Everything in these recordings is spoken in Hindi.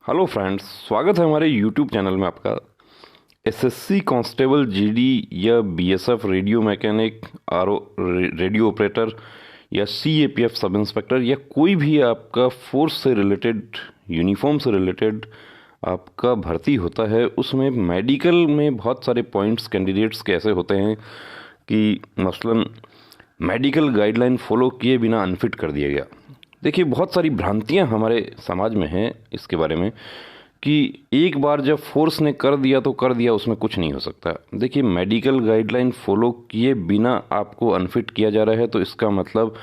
हेलो फ्रेंड्स, स्वागत है हमारे यूट्यूब चैनल में आपका। एसएससी कांस्टेबल, जीडी या BSF radio mechanic, RO radio operator या सीएपीएफ सब इंस्पेक्टर या कोई भी आपका फोर्स से रिलेटेड, यूनिफॉर्म से रिलेटेड आपका भर्ती होता है, उसमें मेडिकल में बहुत सारे पॉइंट्स कैंडिडेट्स के ऐसे होते हैं कि मसलन मेडिकल गाइडलाइन फॉलो किए बिना अनफिट कर दिया गया। देखिए, बहुत सारी भ्रांतियां हमारे समाज में हैं इसके बारे में कि एक बार जब फोर्स ने कर दिया तो कर दिया, उसमें कुछ नहीं हो सकता। देखिए, मेडिकल गाइडलाइन फॉलो किए बिना आपको अनफिट किया जा रहा है तो इसका मतलब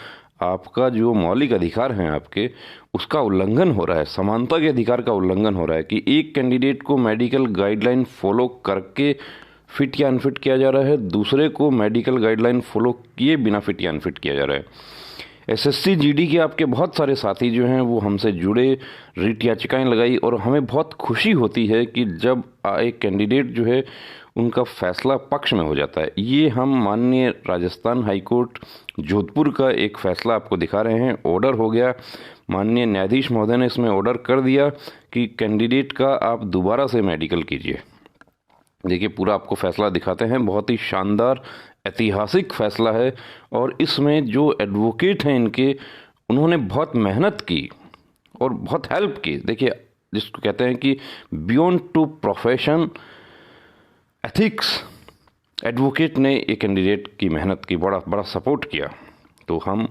आपका जो मौलिक अधिकार हैं आपके, उसका उल्लंघन हो रहा है। समानता के अधिकार का उल्लंघन हो रहा है कि एक कैंडिडेट को मेडिकल गाइडलाइन फॉलो करके फिट या अनफिट किया जा रहा है, दूसरे को मेडिकल गाइडलाइन फॉलो किए बिना फिट या अनफिट किया जा रहा है। एसएससी जीडी के आपके बहुत सारे साथी जो हैं वो हमसे जुड़े, रिट याचिकाएं लगाई और हमें बहुत खुशी होती है कि जब एक कैंडिडेट जो है उनका फैसला पक्ष में हो जाता है। ये हम माननीय राजस्थान हाईकोर्ट जोधपुर का एक फैसला आपको दिखा रहे हैं। ऑर्डर हो गया, माननीय न्यायाधीश महोदय ने इसमें ऑर्डर कर दिया कि कैंडिडेट का आप दोबारा से मेडिकल कीजिए। देखिए, पूरा आपको फैसला दिखाते हैं। बहुत ही शानदार ऐतिहासिक फैसला है और इसमें जो एडवोकेट हैं इनके, उन्होंने बहुत मेहनत की और बहुत हेल्प की। देखिए, जिसको कहते हैं कि beyond to profession ethics, advocate ने ये कैंडिडेट की मेहनत की, बड़ा बड़ा सपोर्ट किया। तो हम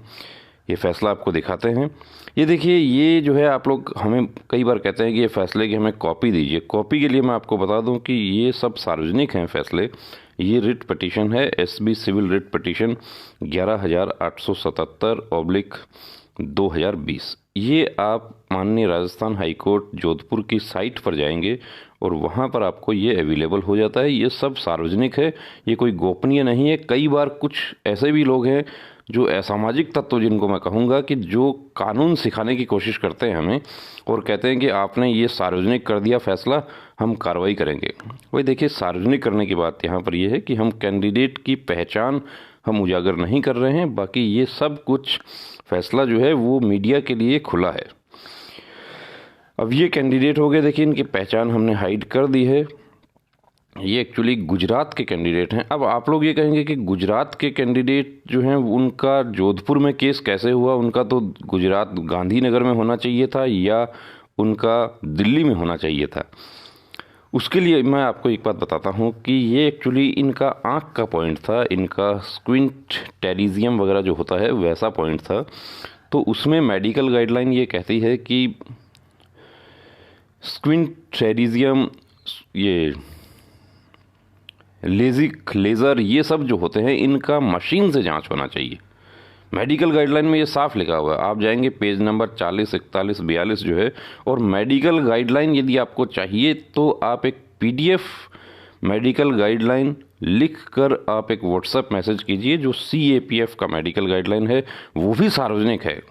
ये फैसला आपको दिखाते हैं। ये देखिए, ये जो है, आप लोग हमें कई बार कहते हैं कि ये फैसले की हमें कॉपी दीजिए। कॉपी के लिए मैं आपको बता दूं कि ये सब सार्वजनिक हैं फैसले। ये रिट पिटीशन है, एसबी सिविल रिट पिटीशन 11,877/2020। ये आप माननीय राजस्थान हाईकोर्ट जोधपुर की साइट पर जाएंगे और वहाँ पर आपको ये अवेलेबल हो जाता है। ये सब सार्वजनिक है, ये कोई गोपनीय नहीं है। कई बार कुछ ऐसे भी लोग हैं जो असामाजिक तत्व, जिनको मैं कहूँगा कि जो कानून सिखाने की कोशिश करते हैं हमें और कहते हैं कि आपने ये सार्वजनिक कर दिया फैसला, हम कार्रवाई करेंगे। वही देखिए, सार्वजनिक करने की बात यहाँ पर ये है कि हम कैंडिडेट की पहचान हम उजागर नहीं कर रहे हैं। बाकी ये सब कुछ फैसला जो है वो मीडिया के लिए खुला है। अब ये कैंडिडेट हो गए, देखिए इनकी पहचान हमने हाइड कर दी है। ये एक्चुअली गुजरात के कैंडिडेट हैं। अब आप लोग ये कहेंगे कि गुजरात के कैंडिडेट जो हैं उनका जोधपुर में केस कैसे हुआ? उनका तो गुजरात गांधीनगर में होना चाहिए था या उनका दिल्ली में होना चाहिए था। उसके लिए मैं आपको एक बात बताता हूँ कि ये एक्चुअली इनका आँख का पॉइंट था, इनका स्क्विंट टेरिजियम वगैरह जो होता है वैसा पॉइंट था। तो उसमें मेडिकल गाइडलाइन ये कहती है कि स्क्विंट टेरिजियम, ये लेजिक, लेज़र, ये सब जो होते हैं इनका मशीन से जांच होना चाहिए। मेडिकल गाइडलाइन में ये साफ लिखा हुआ है। आप जाएंगे पेज नंबर 40, 41, 42 जो है, और मेडिकल गाइडलाइन यदि आपको चाहिए तो आप एक पीडीएफ मेडिकल गाइडलाइन लिख कर आप एक व्हाट्सएप मैसेज कीजिए। जो सीएपीएफ का मेडिकल गाइडलाइन है वो भी सार्वजनिक है।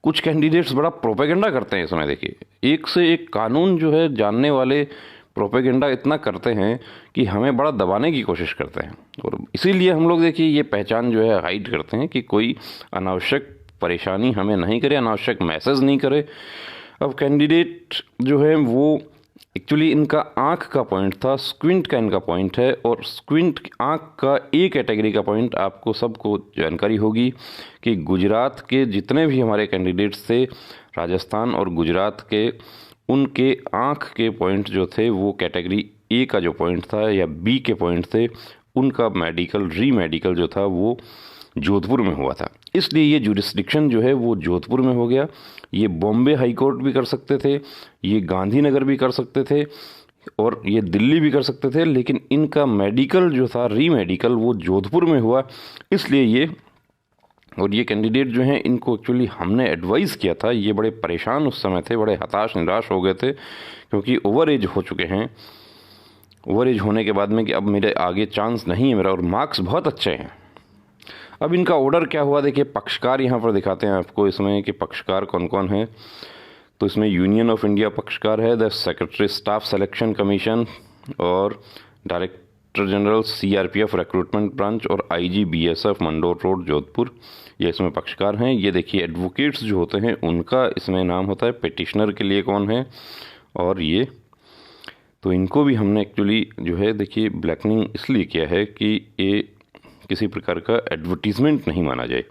कुछ कैंडिडेट्स बड़ा प्रोपेगेंडा करते हैं इसमें। देखिए, एक से एक कानून जो है जानने वाले प्रोपेगेंडा इतना करते हैं कि हमें बड़ा दबाने की कोशिश करते हैं और इसीलिए हम लोग देखिए ये पहचान जो है हाइड करते हैं कि कोई अनावश्यक परेशानी हमें नहीं करे, अनावश्यक मैसेज नहीं करे। अब कैंडिडेट जो है वो एक्चुअली इनका आँख का पॉइंट था, स्क्विंट का इनका पॉइंट है, और स्क्विंट आँख का ए कैटेगरी का पॉइंट आपको सबको जानकारी होगी कि गुजरात के जितने भी हमारे कैंडिडेट्स थे, राजस्थान और गुजरात के, उनके आँख के पॉइंट जो थे वो कैटेगरी ए का जो पॉइंट था या बी के पॉइंट थे, उनका मेडिकल रीमेडिकल जो था वो जोधपुर में हुआ था। इसलिए ये जुरिस्डिक्शन जो है वो जोधपुर में हो गया। ये बॉम्बे हाई कोर्ट भी कर सकते थे, ये गांधीनगर भी कर सकते थे और ये दिल्ली भी कर सकते थे, लेकिन इनका मेडिकल जो था रीमेडिकल वो जोधपुर में हुआ। इसलिए ये, और ये कैंडिडेट जो हैं इनको एक्चुअली हमने एडवाइस किया था। ये बड़े परेशान उस समय थे, बड़े हताश निराश हो गए थे क्योंकि ओवर एज हो चुके हैं। ओवर एज होने के बाद में कि अब मेरे आगे चांस नहीं है मेरा, और मार्क्स बहुत अच्छे हैं। अब इनका ऑर्डर क्या हुआ, देखिए पक्षकार यहाँ पर दिखाते हैं आपको इसमें कि पक्षकार कौन कौन है। तो इसमें यूनियन ऑफ इंडिया पक्षकार है, the secretary staff selection commission और director general CRPF recruitment branch और IG BSF Mandore road Jodhpur, ये इसमें पक्षकार हैं। ये देखिए एडवोकेट्स जो होते हैं उनका इसमें नाम होता है। पिटिशनर के लिए कौन है, और ये तो इनको भी हमने एक्चुअली जो है देखिए ब्लैकनिंग इसलिए किया है कि ये किसी प्रकार का एडवर्टीजमेंट नहीं माना जाए।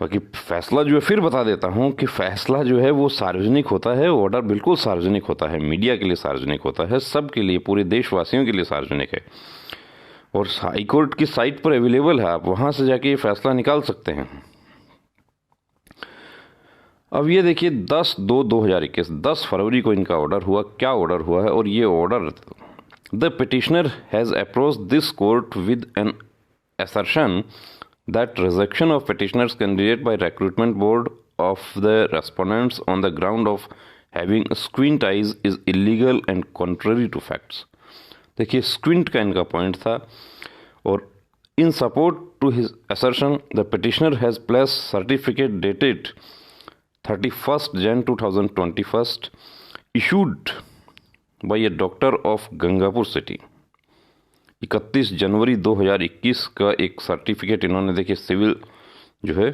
बाकी फैसला जो है फिर बता देता हूँ कि फैसला जो है वो सार्वजनिक होता है, ऑर्डर बिल्कुल सार्वजनिक होता है, मीडिया के लिए सार्वजनिक होता है, सबके लिए, पूरे देशवासियों के लिए सार्वजनिक है और हाई कोर्ट की साइट पर अवेलेबल है, आप वहाँ से जाके ये फैसला निकाल सकते हैं। अब ये देखिए 10/2/2021 10 फरवरी को इनका ऑर्डर हुआ। क्या ऑर्डर हुआ है? और ये order, the petitioner has approached this court with an assertion that rejection of petitioner's candidate by recruitment board of the respondents on the ground of having squint eyes is illegal and contrary to facts। देखिए स्क्विंट का इनका पॉइंट था और in support to his assertion the petitioner has placed certificate dated 31st Jan 2021 issued by a doctor of Gangapur city. 31 जनवरी 2021 का एक सर्टिफिकेट इन्होंने देखिए सिविल जो है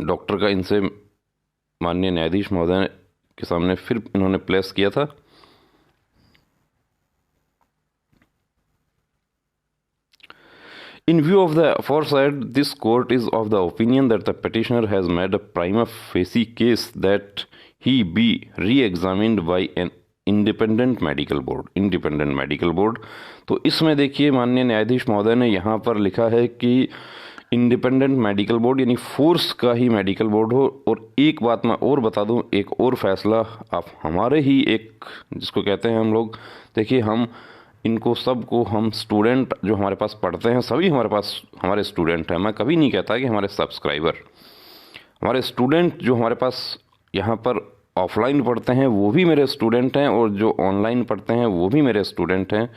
डॉक्टर का इनसे माननीय न्यायाधीश महोदय के सामने फिर इन्होंने प्लेस किया था। In view of the aforesaid, this court is of the opinion that the petitioner has made a prima facie case that he be re-examined by an independent medical board. तो इसमें देखिए माननीय न्यायाधीश महोदय ने यहाँ पर लिखा है कि इंडिपेंडेंट मेडिकल बोर्ड यानी फोर्स का ही मेडिकल बोर्ड हो। और एक बात मैं और बता दूं, एक और फैसला आप हमारे ही एक जिसको कहते हैं हम लोग, देखिए हम इनको सबको हम स्टूडेंट जो हमारे पास पढ़ते हैं सभी हमारे स्टूडेंट हैं। मैं कभी नहीं कहता कि हमारे सब्सक्राइबर, हमारे स्टूडेंट जो हमारे पास यहाँ पर ऑफलाइन पढ़ते हैं वो भी मेरे स्टूडेंट हैं और जो ऑनलाइन पढ़ते हैं वो भी मेरे स्टूडेंट हैं।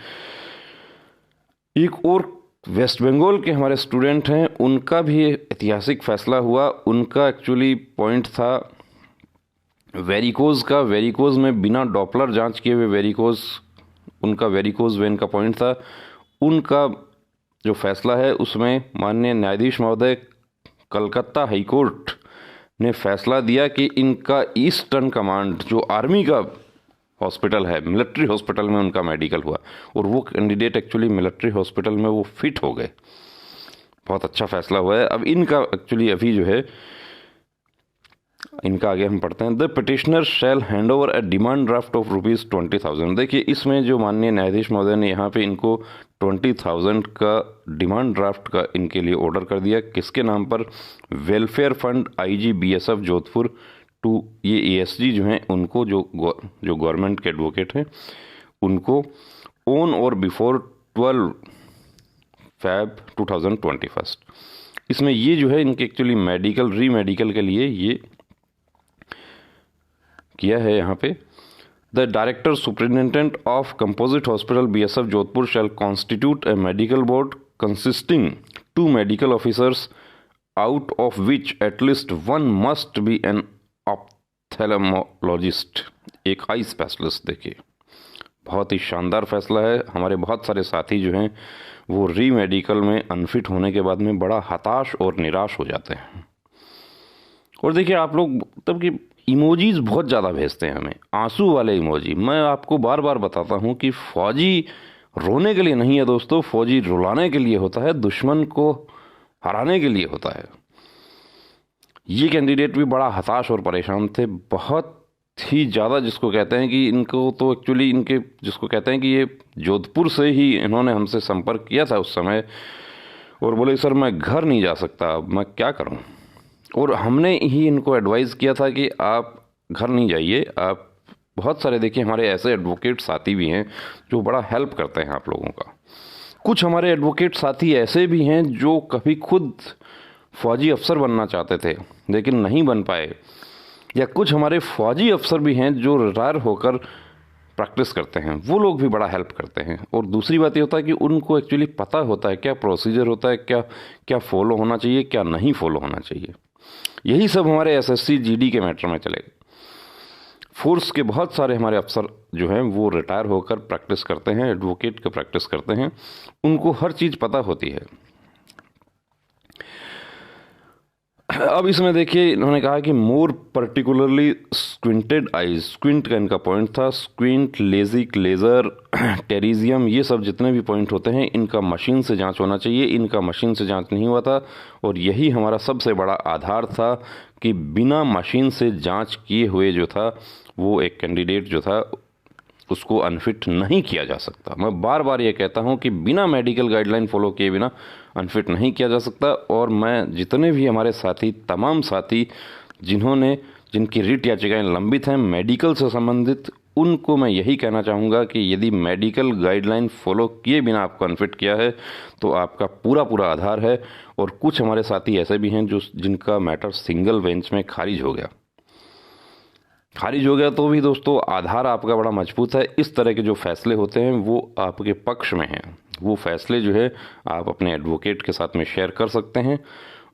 एक और वेस्ट बंगाल के हमारे स्टूडेंट हैं, उनका भी ऐतिहासिक फैसला हुआ। उनका एक्चुअली पॉइंट था वेरिकोज का, वेरिकोज में बिना डॉपलर जांच किए हुए वेरिकोज, उनका वेरिकोज वेन का पॉइंट था। उनका जो फैसला है उसमें माननीय न्यायाधीश महोदय कलकत्ता हाई कोर्ट ने फैसला दिया कि इनका ईस्टर्न कमांड जो आर्मी का हॉस्पिटल है, मिलिट्री हॉस्पिटल में उनका मेडिकल हुआ और वो कैंडिडेट एक्चुअली मिलिट्री हॉस्पिटल में वो फिट हो गए। बहुत अच्छा फैसला हुआ है। अब इनका एक्चुअली अभी जो है इनका आगे हम पढ़ते हैं। The petitioner shall hand over a demand draft of ₹20,000। देखिए इसमें जो माननीय न्यायाधीश महोदय ने यहाँ पे इनको 20,000 का डिमांड ड्राफ्ट का इनके लिए ऑर्डर कर दिया। किसके नाम पर? Welfare fund IG BSF Jodhpur to, ये ASG जो हैं उनको, जो गवर्नमेंट के एडवोकेट हैं उनको, ऑन और बिफोर 12 Feb 2021। इसमें ये जो है इनके एक्चुअली मेडिकल के लिए ये किया है यहाँ पे। The director superintendent of composite hospital BSF Jodhpur shall constitute a medical board consisting 2 medical officers out of which at least 1 must be an ophthalmologist, एक आई स्पेशलिस्ट। देखिए बहुत ही शानदार फैसला है। हमारे बहुत सारे साथी जो हैं वो री मेडिकल में अनफिट होने के बाद में बड़ा हताश और निराश हो जाते हैं। और देखिए आप लोग तब कि इमोजीज बहुत ज़्यादा भेजते हैं हमें, आंसू वाले इमोजी। मैं आपको बार बार बताता हूँ कि फौजी रोने के लिए नहीं है दोस्तों, फौजी रुलाने के लिए होता है, दुश्मन को हराने के लिए होता है। ये कैंडिडेट भी बड़ा हताश और परेशान थे, बहुत ही ज़्यादा, जिसको कहते हैं कि इनको तो एक्चुअली इनके जिसको कहते हैं कि ये जोधपुर से ही इन्होंने हमसे संपर्क किया था उस समय और बोले सर मैं घर नहीं जा सकता, मैं क्या करूं। और हमने ही इनको एडवाइस किया था कि आप घर नहीं जाइए, आप बहुत सारे देखिए हमारे ऐसे एडवोकेट साथी भी हैं जो बड़ा हेल्प करते हैं आप लोगों का। कुछ हमारे एडवोकेट साथी ऐसे भी हैं जो कभी खुद फौजी अफसर बनना चाहते थे लेकिन नहीं बन पाए, या कुछ हमारे फौजी अफसर भी हैं जो रिटायर होकर प्रैक्टिस करते हैं, वो लोग भी बड़ा हेल्प करते हैं। और दूसरी बात ये होता है कि उनको एक्चुअली पता होता है क्या प्रोसीजर होता है, क्या क्या फॉलो होना चाहिए, क्या नहीं फॉलो होना चाहिए। यही सब हमारे SSC GD के मैटर में चलेगा। फोर्स के बहुत सारे हमारे अफसर जो हैं वो रिटायर होकर प्रैक्टिस करते हैं, एडवोकेट का प्रैक्टिस करते हैं, उनको हर चीज़ पता होती है। अब इसमें देखिए इन्होंने कहा कि मोर पर्टिकुलरली स्क्विंटेड आईज, स्क्विंट का इनका पॉइंट था, स्क्विंट, लेजिक, लेजर, टेरिजियम, ये सब जितने भी पॉइंट होते हैं इनका मशीन से जांच होना चाहिए। इनका मशीन से जांच नहीं हुआ था और यही हमारा सबसे बड़ा आधार था कि बिना मशीन से जांच किए हुए जो था वो एक कैंडिडेट जो था उसको अनफिट नहीं किया जा सकता। मैं बार बार ये कहता हूँ कि बिना मेडिकल गाइडलाइन फॉलो किए बिना अनफिट नहीं किया जा सकता। और मैं जितने भी हमारे साथी, तमाम साथी जिनकी रिट याचिकाएं लंबित हैं मेडिकल से संबंधित, उनको मैं यही कहना चाहूँगा कि यदि मेडिकल गाइडलाइन फॉलो किए बिना आपको अनफिट किया है तो आपका पूरा आधार है। और कुछ हमारे साथी ऐसे भी हैं जिनका मैटर सिंगल बेंच में खारिज हो गया तो भी दोस्तों आधार आपका बड़ा मजबूत है। इस तरह के जो फैसले होते हैं वो आपके पक्ष में हैं। वो फैसले जो है आप अपने एडवोकेट के साथ में शेयर कर सकते हैं,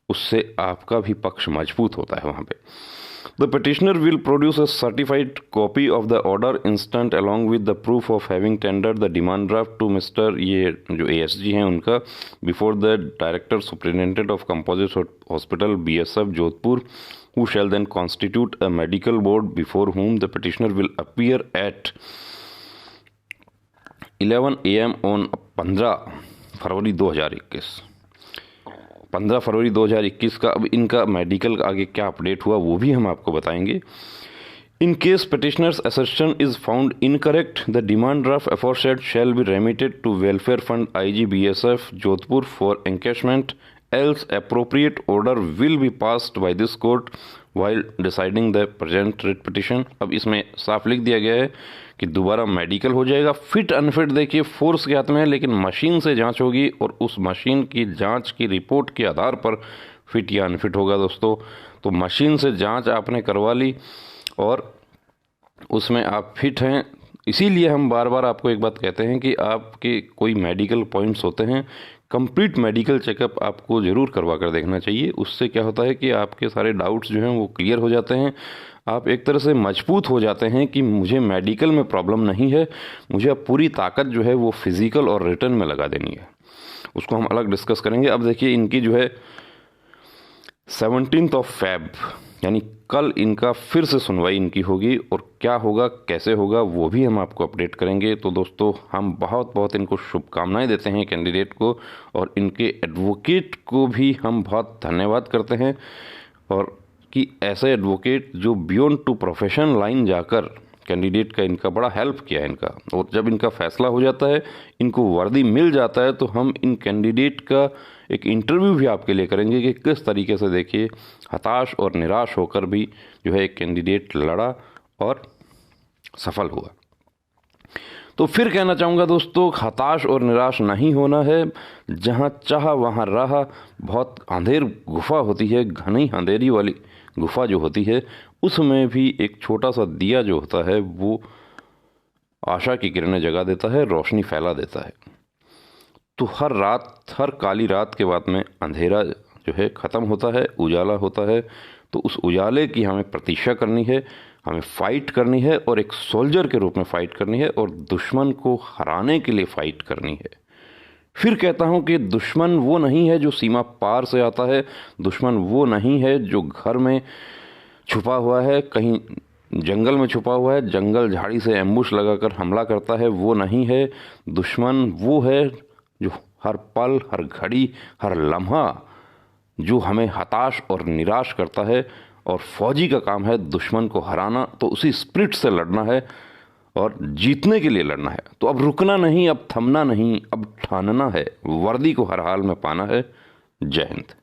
उससे आपका भी पक्ष मजबूत होता है वहाँ पे। The petitioner will produce a certified copy of the order instant along with the proof of having tender the demand draft to mister, ये जो ASG हैं उनका, before the director superintendent of composite hospital BSF Jodhpur, who shall then constitute a medical board before whom the petitioner will appear at 11 AM on 15 फरवरी 2021। 15 फरवरी 2021 का अब इनका मेडिकल आगे क्या अपडेट हुआ वो भी हम आपको बताएंगे। In case petitioner's assertion is found incorrect, the demand draft aforesaid shall be remitted to Welfare Fund IG BSF Jodhpur for encashment, else appropriate order will be passed by this court while deciding the present writ petition। अब इसमें साफ लिख दिया गया है कि दोबारा मेडिकल हो जाएगा। फिट अनफिट देखिए फोर्स के हाथ में है, लेकिन मशीन से जांच होगी और उस मशीन की जांच की रिपोर्ट के आधार पर फिट या अनफिट होगा दोस्तों। तो मशीन से जांच आपने करवा ली और उसमें आप फिट हैं, इसीलिए हम बार बार आपको एक बात कहते हैं कि आपके कोई मेडिकल पॉइंट्स होते हैं, कंप्लीट मेडिकल चेकअप आपको ज़रूर करवा कर देखना चाहिए। उससे क्या होता है कि आपके सारे डाउट्स जो हैं वो क्लियर हो जाते हैं। आप एक तरह से मजबूत हो जाते हैं कि मुझे मेडिकल में प्रॉब्लम नहीं है, मुझे अब पूरी ताकत जो है वो फिज़िकल और रिटर्न में लगा देनी है। उसको हम अलग डिस्कस करेंगे। अब देखिए इनकी जो है 17 फ़रवरी यानी कल इनका फिर से सुनवाई इनकी होगी और क्या होगा कैसे होगा वो भी हम आपको अपडेट करेंगे। तो दोस्तों हम बहुत इनको शुभकामनाएं देते हैं कैंडिडेट को, और इनके एडवोकेट को भी हम बहुत धन्यवाद करते हैं, और कि ऐसे एडवोकेट जो बियॉन्ड टू प्रोफेशन लाइन जाकर कैंडिडेट का इनका बड़ा हेल्प किया है इनका। और जब इनका फैसला हो जाता है, इनको वर्दी मिल जाता है, तो हम इन कैंडिडेट का एक इंटरव्यू भी आपके लिए करेंगे कि किस तरीके से देखिए हताश और निराश होकर भी जो है एक कैंडिडेट लड़ा और सफल हुआ। तो फिर कहना चाहूँगा दोस्तों, हताश और निराश नहीं होना है। जहाँ चाह वहाँ राह, बहुत अंधेर गुफा होती है, घनी अंधेरी वाली गुफा जो होती है, उसमें भी एक छोटा सा दिया जो होता है वो आशा की किरणें जगा देता है, रोशनी फैला देता है। तो हर काली रात के बाद में अंधेरा जो है ख़त्म होता है, उजाला होता है। तो उस उजाले की हमें प्रतीक्षा करनी है, हमें फ़ाइट करनी है, और एक सोल्जर के रूप में फ़ाइट करनी है, और दुश्मन को हराने के लिए फ़ाइट करनी है। फिर कहता हूँ कि दुश्मन वो नहीं है जो सीमा पार से आता है, दुश्मन वो नहीं है जो घर में छुपा हुआ है, कहीं जंगल में छुपा हुआ है, जंगल झाड़ी से एम्बुश लगाकर हमला करता है, वो नहीं है। दुश्मन वो है जो हर पल, हर घड़ी, हर लम्हा जो हमें हताश और निराश करता है, और फौजी का काम है दुश्मन को हराना। तो उसी स्पिरिट से लड़ना है और जीतने के लिए लड़ना है। तो अब रुकना नहीं, अब थमना नहीं, अब ठानना है, वर्दी को हर हाल में पाना है। जय हिंद।